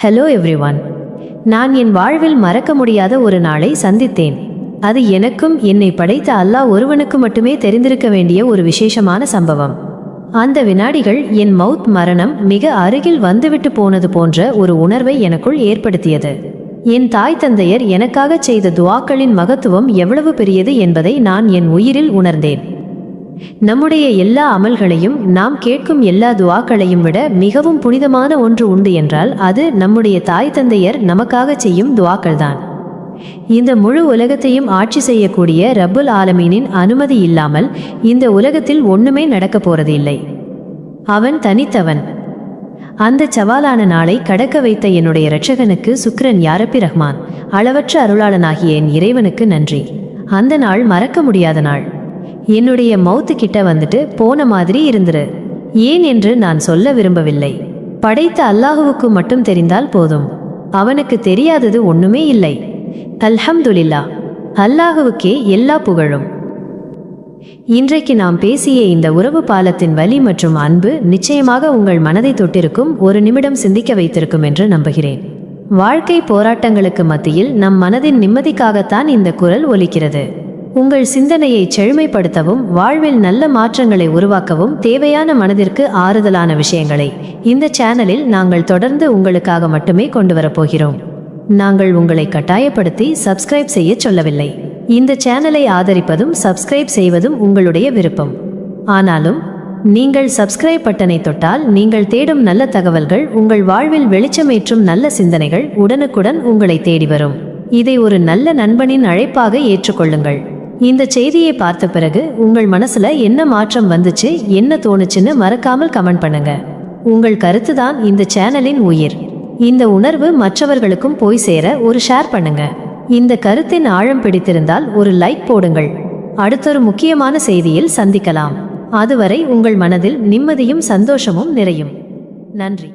Hello everyone. நான் என் வாழ்வில் மறக்க முடியாத ஒரு நாளை சந்தித்தேன். அது எனக்கும் என்னை படைத்த அல்லாஹ் ஒருவனுக்கு மட்டுமே தெரிந்திருக்க வேண்டிய ஒரு விசேஷமான சம்பவம். அந்த வினாடிகள் என் மரணம் மிக அருகில் வந்துவிட்டு போனது போன்ற ஒரு உணர்வை எனக்குள் ஏற்படுத்தியது. என் தாய் தந்தையர் எனக்காக செய்த துவாக்களின் மகத்துவம் எவ்வளவு பெரியது என்பதை நான் என் உயிரில் உணர்ந்தேன். நம்முடைய எல்லா அமல்களையும், நாம் கேட்கும் எல்லா துவாக்களையும் விட மிகவும் புனிதமான ஒன்று உண்டு என்றால் அது நம்முடைய தாய் தந்தையர் நமக்காக செய்யும் துவாக்கள்தான். இந்த முழு உலகத்தையும் ஆட்சி செய்யக்கூடிய ரப்புல் ஆலமீனின் அனுமதி இல்லாமல் இந்த உலகத்தில் ஒண்ணுமே நடக்க போறது இல்லை. அவன் தனித்தவன். அந்த சவாலான நாளை கடக்க வைத்த என்னுடைய இரட்சகனுக்கு சுக்ரன் யா ரப்பி ரஹ்மான். அளவற்ற அருளாளனாகிய என் இறைவனுக்கு நன்றி. அந்த நாள் மறக்க முடியாத நாள். என்னுடைய மவுத்து கிட்ட வந்துட்டு போன மாதிரி இருந்துரு. ஏன் என்று நான் சொல்ல விரும்பவில்லை. படைத்த அல்லாஹுவுக்கு மட்டும் தெரிந்தால் போதும். அவனுக்கு தெரியாதது ஒண்ணுமே இல்லை. அல்ஹம்துலில்லாஹ். அல்லாஹுவுக்கே எல்லா புகழும். இன்றைக்கு நாம் பேசிய இந்த உறவு பாலத்தின் வலி மற்றும் அன்பு நிச்சயமாக உங்கள் மனதை தொட்டிருக்கும், ஒரு நிமிடம் சிந்திக்க வைத்திருக்கும் என்று நம்புகிறேன். வாழ்க்கை போராட்டங்களுக்கு மத்தியில் நம் மனதின் நிம்மதிக்காகத்தான் இந்த குரல் ஒலிக்கிறது. உங்கள் சிந்தனையை செழுமைப்படுத்தவும், வாழ்வில் நல்ல மாற்றங்களை உருவாக்கவும் தேவையான மனதிற்கு ஆறுதலான விஷயங்களை இந்த சேனலில் நாங்கள் தொடர்ந்து உங்களுக்காக மட்டுமே கொண்டு வரப்போகிறோம். நாங்கள் உங்களை கட்டாயப்படுத்தி சப்ஸ்கிரைப் செய்ய சொல்லவில்லை. இந்த சேனலை ஆதரிப்பதும் சப்ஸ்கிரைப் செய்வதும் உங்களுடைய விருப்பம். ஆனாலும் நீங்கள் சப்ஸ்கிரைப் பட்டனை தொட்டால் நீங்கள் தேடும் நல்ல தகவல்கள், உங்கள் வாழ்வில் வெளிச்சமேற்றும் நல்ல சிந்தனைகள் உடனுக்குடன் உங்களை தேடி வரும். இதை ஒரு நல்ல நண்பனின் அழைப்பாக ஏற்றுக்கொள்ளுங்கள். இந்த செய்தியை பார்த்த பிறகு உங்கள் மனசுல என்ன மாற்றம் வந்துச்சு, என்ன தோணுச்சுன்னு மறக்காமல் கமெண்ட் பண்ணுங்க. உங்கள் கருத்து தான் இந்த சேனலின் உயிர். இந்த உணர்வு மற்றவர்களுக்கும் போய் சேர ஒரு ஷேர் பண்ணுங்க. இந்த கருத்தின் ஆழம் பிடித்திருந்தால் ஒரு லைக் போடுங்கள். அடுத்தொரு முக்கியமான செய்தியில் சந்திக்கலாம். அதுவரை உங்கள் மனதில் நிம்மதியும் சந்தோஷமும் நிறையும். நன்றி.